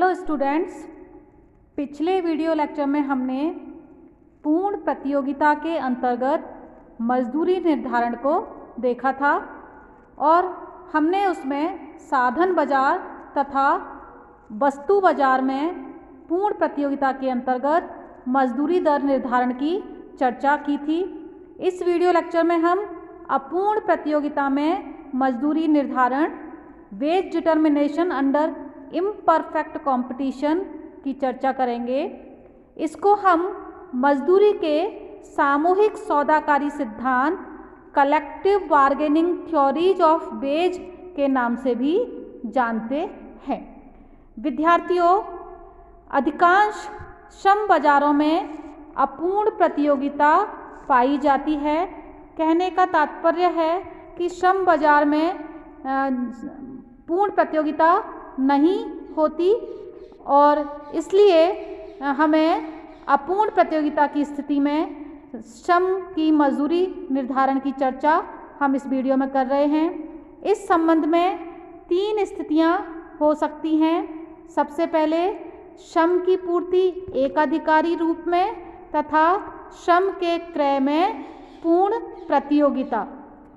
Hello students, पिछले video lecture में हमने पूर्ण प्रतियोगिता के अंतर्गत मजदूरी निर्धारण को देखा था और हमने उसमें साधन बाजार तथा वस्तु बाजार में पूर्ण प्रतियोगिता के अंतर्गत मजदूरी दर निर्धारण की चर्चा की थी। इस वीडियो लेक्चर में हम अपूर्ण प्रतियोगिता में मजदूरी निर्धारण, wage determination under imperfect competition की चर्चा करेंगे। इसको हम मजदूरी के सामूहिक सौदाकारी सिद्धांत, collective bargaining theories of ways के नाम से भी जानते हैं। विद्यार्थियों, अधिकांश श्रम बाजारों में अपूर्ण प्रतियोगिता पाई जाती है। कहने का तात्पर्य है कि श्रम बाजार में पूर्ण प्रतियोगिता नहीं होती और इसलिए हमें अपूर्ण प्रतियोगिता की स्थिति में श्रम की मजदूरी निर्धारण की चर्चा हम इस वीडियो में कर रहे हैं। इस संबंध में 3 स्थितियां हो सकती हैं। सबसे पहले श्रम की पूर्ति एकाधिकारी रूप में तथा श्रम के क्रय में पूर्ण प्रतियोगिता,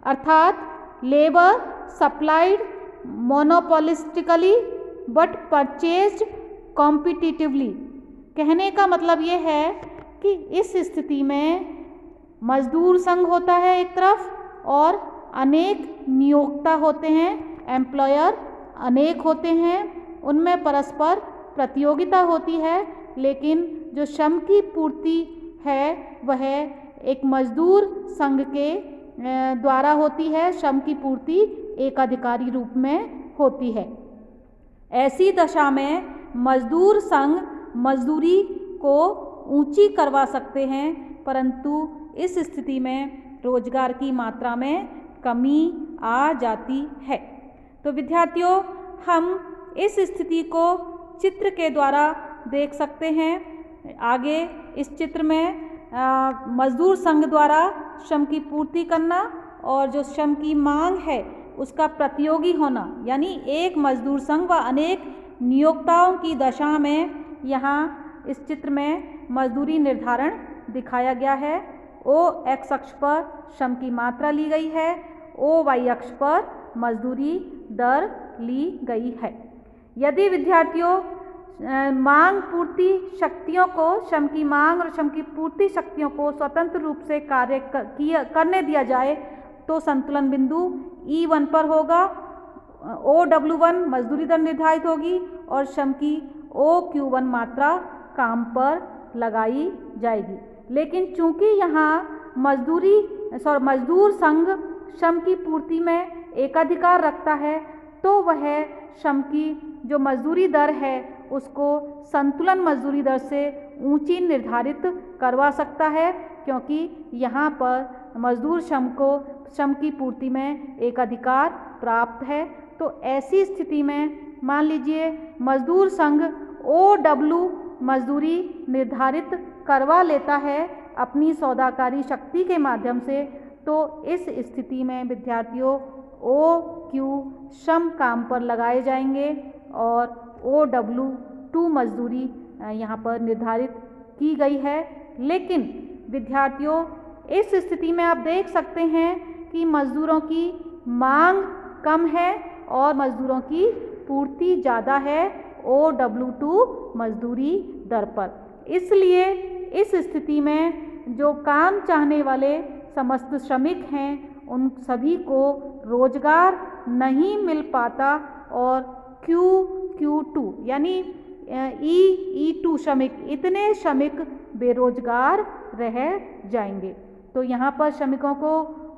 अर्थात labour supplied monopolistically but purchased competitively. कहने का मतलब ये है कि इस स्थिति में मजदूर संघ होता है एक तरफ और अनेक नियोक्ता होते हैं, एम्प्लॉयर अनेक होते हैं, उनमें परस्पर प्रतियोगिता होती है, लेकिन जो श्रम की पूर्ति है वह एक मजदूर संघ के द्वारा होती है। श्रम की पूर्ति एकाधिकारी रूप में होती है। ऐसी दशा में मजदूर संघ मजदूरी को ऊंची करवा सकते हैं, परंतु इस स्थिति में रोजगार की मात्रा में कमी आ जाती है। तो विद्यार्थियों, हम इस स्थिति को चित्र के द्वारा देख सकते हैं। आगे इस चित्र में मजदूर संघ द्वारा श्रम की पूर्ति करना और जो श्रम की मांग है उसका प्रतियोगी होना, यानी एक मजदूर संघ व अनेक नियोक्ताओं की दशा में यहाँ इस चित्र में मजदूरी निर्धारण दिखाया गया है। ओ एक्स अक्ष पर श्रम की मात्रा ली गई है, ओ वाई अक्ष पर मजदूरी दर ली गई है। यदि विद्यार्थियों मांग पूर्ति शक्तियों को, श्रम की मांग और श्रम की पूर्ति शक्तियों को स्वतंत्र रूप से कार्य करने दिया जाए तो संतुलन बिंदु E1 पर होगा। OW1 मजदूरी दर निर्धारित होगी और श्रम की OQ1 मात्रा काम पर लगाई जाएगी। लेकिन चूंकि यहाँ मजदूर संघ श्रम की पूर्ति में एकाधिकार रखता है तो वह श्रम की जो मजदूरी दर है उसको संतुलन मजदूरी दर से ऊंची निर्धारित करवा सकता है, क्योंकि यहाँ पर मजदूर श्रम की पूर्ति में एकाधिकार प्राप्त है। तो ऐसी स्थिति में मान लीजिए मजदूर संघ OW मजदूरी निर्धारित करवा लेता है अपनी सौदाकारी शक्ति के माध्यम से, तो इस स्थिति में विद्यार्थियों OQ श्रम काम पर लगाए जाएंगे और OW2 मजदूरी यहाँ पर निर्धारित की गई है। लेकिन विद्यार्थियों, इस स्थिति में आप देख सकते हैं कि मजदूरों की मांग कम है और मजदूरों की पूर्ति ज़्यादा है OW2 मजदूरी दर पर। इसलिए इस स्थिति में जो काम चाहने वाले समस्त श्रमिक हैं उन सभी को रोजगार नहीं मिल पाता और Q2 यानी E2 श्रमिक, इतने श्रमिक बेरोजगार रह जाएंगे। तो यहाँ पर श्रमिकों को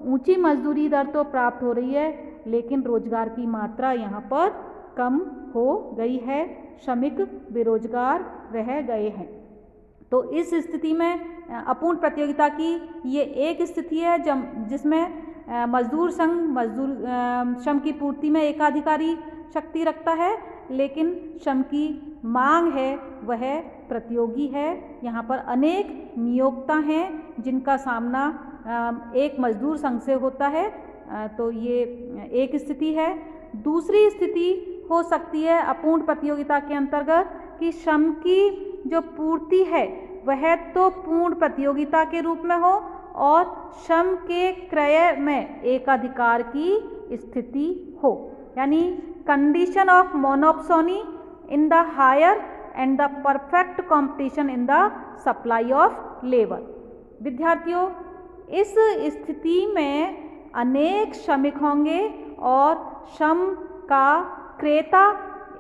ऊंची मजदूरी दर तो प्राप्त हो रही है, लेकिन रोजगार की मात्रा यहाँ पर कम हो गई है, श्रमिक बेरोजगार रह गए हैं। तो इस स्थिति में अपूर्ण प्रतियोगिता की ये एक स्थिति है जिसमें मजदूर संघ श्रम की पूर्ति में एकाधिकारी शक्ति रखता है, लेकिन श्रम की मांग है वह प्रतियोगी है। यहाँ पर अनेक नियोक्ता हैं जिनका सामना एक मजदूर संघ से होता है। तो ये एक स्थिति है। दूसरी स्थिति हो सकती है अपूर्ण प्रतियोगिता के अंतर्गत कि श्रम की जो पूर्ति है वह तो पूर्ण प्रतियोगिता के रूप में हो और श्रम के क्रय में एकाधिकार की स्थिति हो, यानी condition of monopsony in the higher and the perfect competition in the supply of labour. विद्यार्थियों, इस स्थिति में अनेक श्रमिक होंगे और श्रम का क्रेता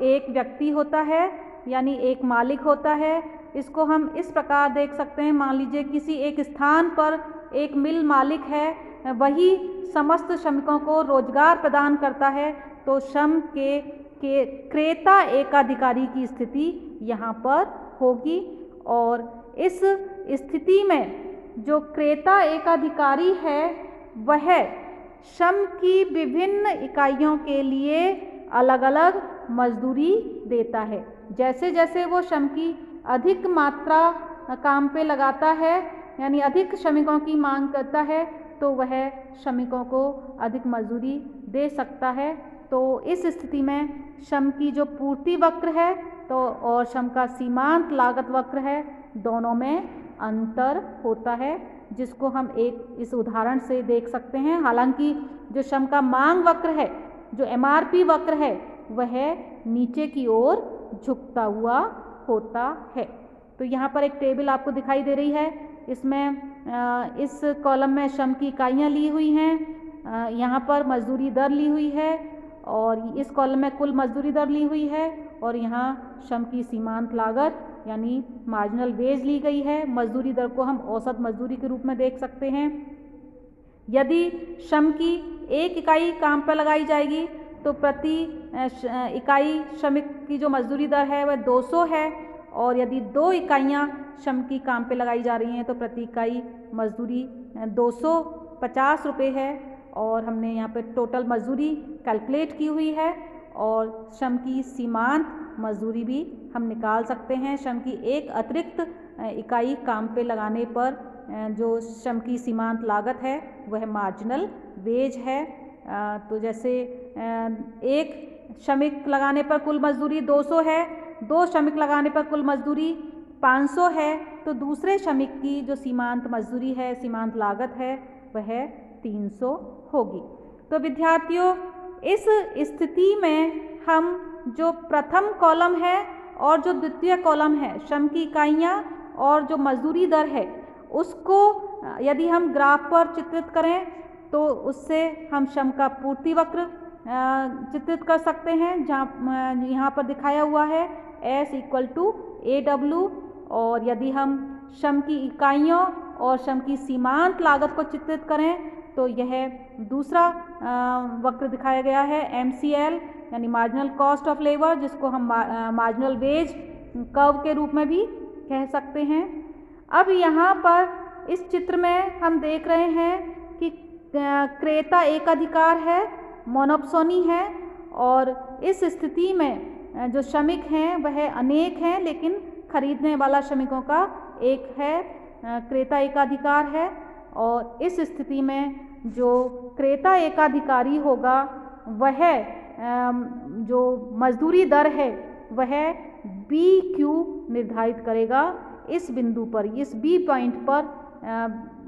एक व्यक्ति होता है, यानी एक मालिक होता है। इसको हम इस प्रकार देख सकते हैं, मान लीजिए किसी एक स्थान पर एक मिल मालिक है, वही समस्त श्रमिकों को रोजगार प्रदान करता है, तो श्रम के क्रेता एकाधिकारी की स्थिति यहाँ पर होगी। और इस स्थिति में जो क्रेता एकाधिकारी है वह श्रम की विभिन्न इकाइयों के लिए अलग अलग मजदूरी देता है। जैसे जैसे वो श्रम की अधिक मात्रा काम पे लगाता है, यानी अधिक श्रमिकों की मांग करता है, तो वह श्रमिकों को अधिक मजदूरी दे सकता है। तो इस स्थिति में श्रम की जो पूर्ति वक्र है तो और श्रम का सीमांत लागत वक्र है, दोनों में अंतर होता है, जिसको हम एक इस उदाहरण से देख सकते हैं। हालांकि जो श्रम का मांग वक्र है, जो MRP वक्र है, वह नीचे की ओर झुकता हुआ होता है। तो यहाँ पर एक टेबल आपको दिखाई दे रही है, इसमें इस कॉलम में श्रम की इकाइयाँ ली हुई हैं, यहाँ पर मजदूरी दर ली हुई है, और इस कॉलम में कुल मजदूरी दर ली हुई है, और यहाँ श्रम की सीमांत लागत यानी मार्जिनल वेज ली गई है। मजदूरी दर को हम औसत मजदूरी के रूप में देख सकते हैं। यदि श्रम की एक इकाई काम पर लगाई जाएगी तो प्रति इकाई श्रमिक की जो मजदूरी दर है वह 200 है, और यदि 2 इकाइयाँ श्रम की काम पे लगाई जा रही हैं तो प्रति इकाई मजदूरी 250 रुपये है। और हमने यहाँ पे टोटल मजदूरी कैलकुलेट की हुई है, और श्रम की सीमांत मजदूरी भी हम निकाल सकते हैं। श्रम की एक अतिरिक्त इकाई काम पे लगाने पर जो श्रम की सीमांत लागत है वह मार्जिनल वेज है। तो जैसे एक श्रमिक लगाने पर कुल मजदूरी 200 है, 2 श्रमिक लगाने पर कुल मजदूरी 500 है, तो दूसरे श्रमिक की जो सीमांत मजदूरी है, सीमांत लागत है, वह 300 होगी। तो विद्यार्थियों, इस स्थिति में हम जो प्रथम कॉलम है और जो द्वितीय कॉलम है, श्रम की इकाइयाँ और जो मजदूरी दर है, उसको यदि हम ग्राफ पर चित्रित करें तो उससे हम श्रम का पूर्ति वक्र चित्रित कर सकते हैं, जहाँ यहाँ पर दिखाया हुआ है S = AW। और यदि हम श्रम की इकाइयों और श्रम की सीमांत लागत को चित्रित करें तो यह दूसरा वक्र दिखाया गया है MCL यानी मार्जिनल कॉस्ट ऑफ लेबर, जिसको हम मार्जिनल वेज कर्व के रूप में भी कह सकते हैं। अब यहाँ पर इस चित्र में हम देख रहे हैं कि क्रेता एकाधिकार है, मोनोप्सोनी है, और इस स्थिति में जो श्रमिक हैं वह अनेक हैं, लेकिन खरीदने वाला श्रमिकों का एक है, क्रेता एकाधिकार है। और इस स्थिति में जो क्रेता एकाधिकारी होगा वह जो मजदूरी दर है वह BQ निर्धारित करेगा। इस बिंदु पर, इस B पॉइंट पर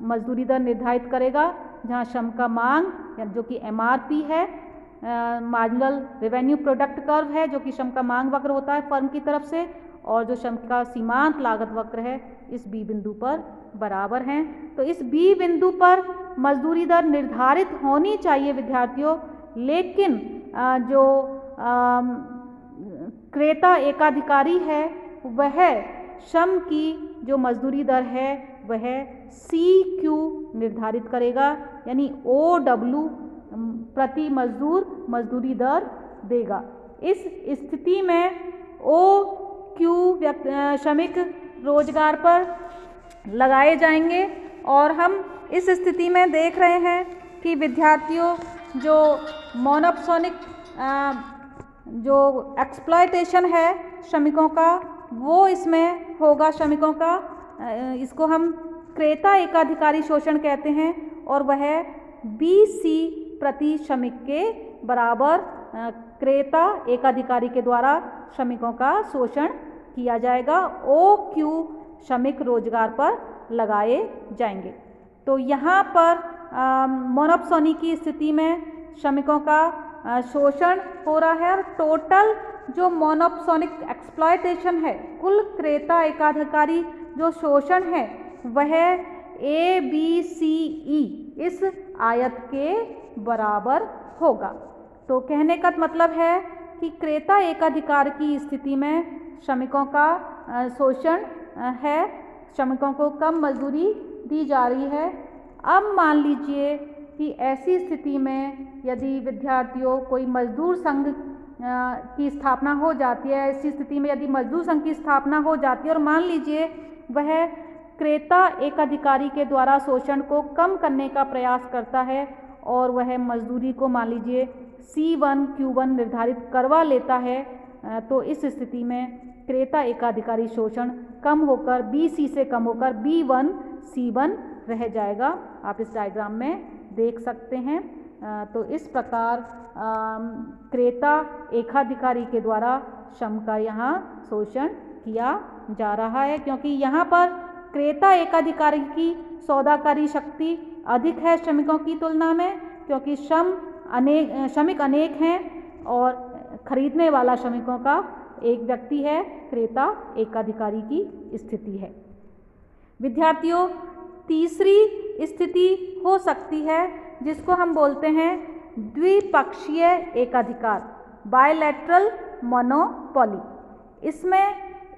मजदूरी दर निर्धारित करेगा, जहाँ श्रम का मांग जो कि MRP है, मार्जिनल रेवेन्यू प्रोडक्ट कर्व है, जो कि श्रम का मांग वक्र होता है फर्म की तरफ से, और जो श्रम का सीमांत लागत वक्र है इस B बिंदु पर बराबर हैं। तो इस B बिंदु पर मजदूरी दर निर्धारित होनी चाहिए विद्यार्थियों, लेकिन जो क्रेता एकाधिकारी है वह श्रम की जो मजदूरी दर है वह CQ निर्धारित करेगा, यानी OW प्रति मजदूर मजदूरी दर देगा। इस स्थिति में OQ श्रमिक रोजगार पर लगाए जाएंगे, और हम इस स्थिति में देख रहे हैं कि विद्यार्थियों जो मोनोप्सोनिक जो एक्सप्लॉयटेशन है श्रमिकों का वो इसमें होगा श्रमिकों का, इसको हम क्रेता एकाधिकारी शोषण कहते हैं, और वह BC प्रति श्रमिक के बराबर क्रेता एकाधिकारी के द्वारा श्रमिकों का शोषण किया जाएगा। OQ श्रमिक रोजगार पर लगाए जाएंगे। तो यहाँ पर मोनोप्सोनी की स्थिति में श्रमिकों का शोषण हो रहा है और टोटल जो मोनोप्सोनिक एक्सप्लॉयटेशन है, कुल क्रेता एकाधिकारी जो शोषण है वह ABCE इस आयत के बराबर होगा। तो कहने का मतलब है कि क्रेता एकाधिकार की स्थिति में श्रमिकों का शोषण है, श्रमिकों को कम मजदूरी दी जा रही है। अब मान लीजिए कि ऐसी स्थिति में यदि विद्यार्थियों कोई मजदूर संघ की स्थापना हो जाती है, ऐसी स्थिति में यदि मजदूर संघ की स्थापना हो जाती है और मान लीजिए वह क्रेता एकाधिकारी के द्वारा शोषण को कम करने का प्रयास करता है और वह मजदूरी को मान लीजिए C1 Q1 निर्धारित करवा लेता है, तो इस स्थिति में क्रेता एकाधिकारी शोषण कम होकर BC से कम होकर B1 C1 रह जाएगा। आप इस डायग्राम में देख सकते हैं। तो इस प्रकार क्रेता एकाधिकारी के द्वारा श्रम का यहाँ शोषण किया जा रहा है, क्योंकि यहाँ पर क्रेता एकाधिकारी की सौदाकारी शक्ति अधिक है श्रमिकों की तुलना में, क्योंकि श्रमिक अनेक हैं और खरीदने वाला श्रमिकों का एक व्यक्ति है, क्रेता एकाधिकारी की स्थिति है। विद्यार्थियों, तीसरी स्थिति हो सकती है जिसको हम बोलते हैं द्विपक्षीय एकाधिकार, बायलैटरल मोनोपोली। इसमें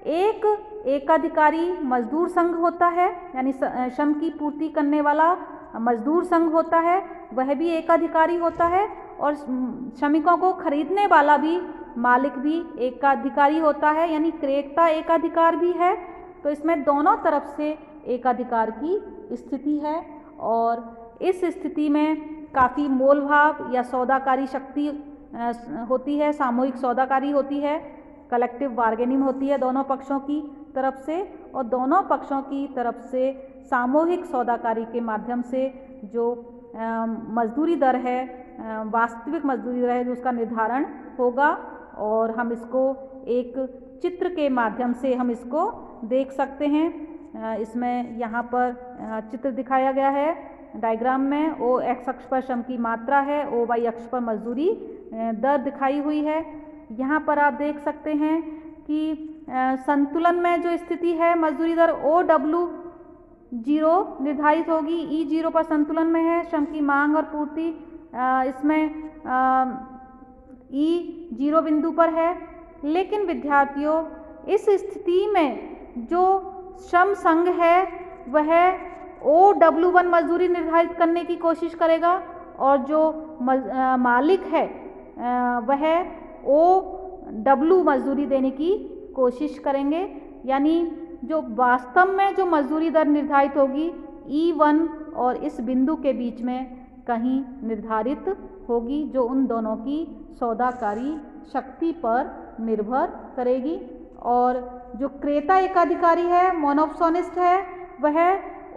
एक एकाधिकारी मजदूर संघ होता है, यानी श्रम की पूर्ति करने वाला मजदूर संघ होता है, वह भी एकाधिकारी होता है, और श्रमिकों को खरीदने वाला भी मालिक भी एकाधिकारी होता है, यानी क्रेता एकाधिकार भी है। तो इसमें दोनों तरफ से एकाधिकार की स्थिति है और इस स्थिति में काफ़ी मोलभाव या सौदाकारी शक्ति होती है, सामूहिक सौदाकारी होती है, कलेक्टिव बार्गेनिंग होती है दोनों पक्षों की तरफ से, और दोनों पक्षों की तरफ से सामूहिक सौदाकारी के माध्यम से जो मजदूरी दर है, वास्तविक मजदूरी दर है, उसका निर्धारण होगा। और हम इसको एक चित्र के माध्यम से हम इसको देख सकते हैं। इसमें यहाँ पर चित्र दिखाया गया है डायग्राम में। O एक्स अक्ष पर श्रम की मात्रा है, O वाई अक्ष पर मजदूरी दर दिखाई हुई है। यहाँ पर आप देख सकते हैं कि संतुलन में जो स्थिति है, मजदूरी दर OW 0 निर्धारित होगी, E 0 पर संतुलन में है। श्रम की मांग और पूर्ति इसमें E 0 बिंदु पर है। लेकिन विद्यार्थियों, इस स्थिति में जो श्रम संघ है वह OW1 मजदूरी निर्धारित करने की कोशिश करेगा और जो मालिक है वह OW मजदूरी देने की कोशिश करेंगे। यानी जो वास्तव में जो मजदूरी दर निर्धारित होगी E1 और इस बिंदु के बीच में कहीं निर्धारित होगी, जो उन दोनों की सौदाकारी शक्ति पर निर्भर करेगी। और जो क्रेता एकाधिकारी है, मोनोप्सोनिस्ट है, वह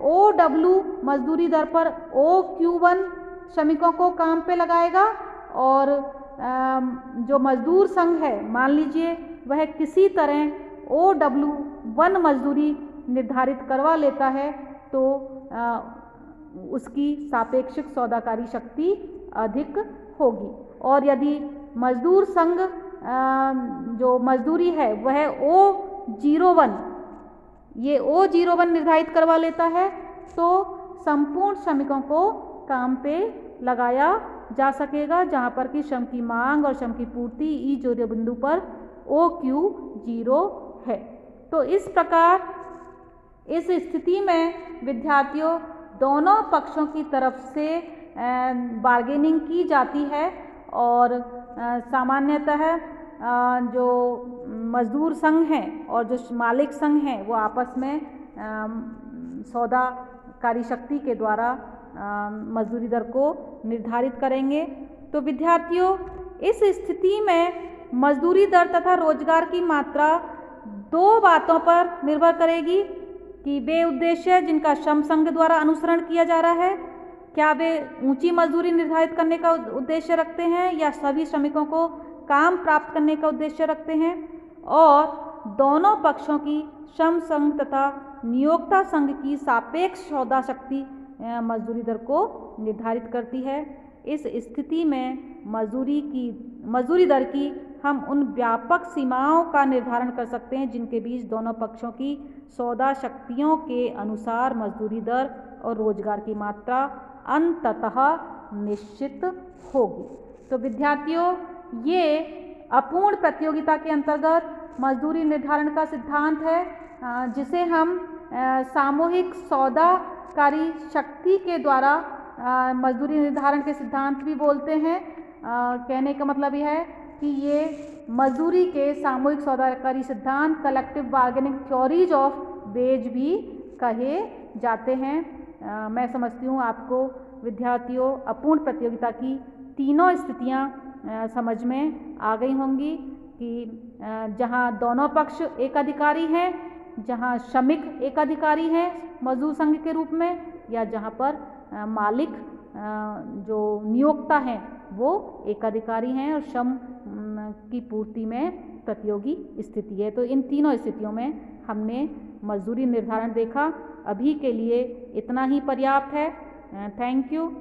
OW मजदूरी दर पर OQ1 श्रमिकों को काम पे लगाएगा और जो मजदूर संघ है, मान लीजिए वह किसी तरह OW1 मजदूरी निर्धारित करवा लेता है, तो उसकी सापेक्षिक सौदाकारी शक्ति अधिक होगी। और यदि मजदूर संघ जो मजदूरी है वह O01 निर्धारित करवा लेता है, तो संपूर्ण श्रमिकों को काम पे लगाया जा सकेगा, जहाँ पर कि श्रम की मांग और श्रम की पूर्ति E 0 बिंदु पर OQ 0 है। तो इस प्रकार इस स्थिति में विद्यार्थियों दोनों पक्षों की तरफ से बार्गेनिंग की जाती है और सामान्यतः जो मजदूर संघ हैं और जो मालिक संघ हैं वो आपस में सौदाकारी शक्ति के द्वारा मजदूरी दर को निर्धारित करेंगे। तो विद्यार्थियों, इस स्थिति में मजदूरी दर तथा रोजगार की मात्रा दो बातों पर निर्भर करेगी कि वे उद्देश्य जिनका श्रम संघ द्वारा अनुसरण किया जा रहा है, क्या वे ऊंची मजदूरी निर्धारित करने का उद्देश्य रखते हैं या सभी श्रमिकों को काम प्राप्त करने का उद्देश्य रखते हैं और दोनों पक्षों की श्रम संघ तथा नियोक्ता संघ की सापेक्ष सौदा शक्ति मजदूरी दर को निर्धारित करती है। इस स्थिति में मजदूरी दर की हम उन व्यापक सीमाओं का निर्धारण कर सकते हैं जिनके बीच दोनों पक्षों की सौदा शक्तियों के अनुसार मजदूरी दर और रोजगार की मात्रा अंततः निश्चित होगी। तो विद्यार्थियों, ये अपूर्ण प्रतियोगिता के अंतर्गत मजदूरी निर्धारण का सिद्धांत है, जिसे हम सामूहिक सौदाकारी शक्ति के द्वारा मजदूरी निर्धारण के सिद्धांत भी बोलते हैं। कहने का मतलब यह है कि ये मजदूरी के सामूहिक सौदाकारी सिद्धांत collective bargaining theories of ways भी कहे जाते हैं। मैं समझती हूँ आपको विद्यार्थियों अपूर्ण प्रतियोगिता की तीनों स्थितियाँ समझ में आ गई होंगी कि जहाँ दोनों पक्ष एक अधिकारी हैं, जहाँ श्रमिक एक अधिकारी हैं मजदूर संघ के रूप में, या जहाँ पर मालिक जो नियोक्ता हैं वो एक अधिकारी हैं और श्रम की पूर्ति में प्रतियोगी स्थिति है। तो इन तीनों स्थितियों में हमने मजदूरी निर्धारण देखा। अभी के लिए इतना ही पर्याप्त है। Thank you.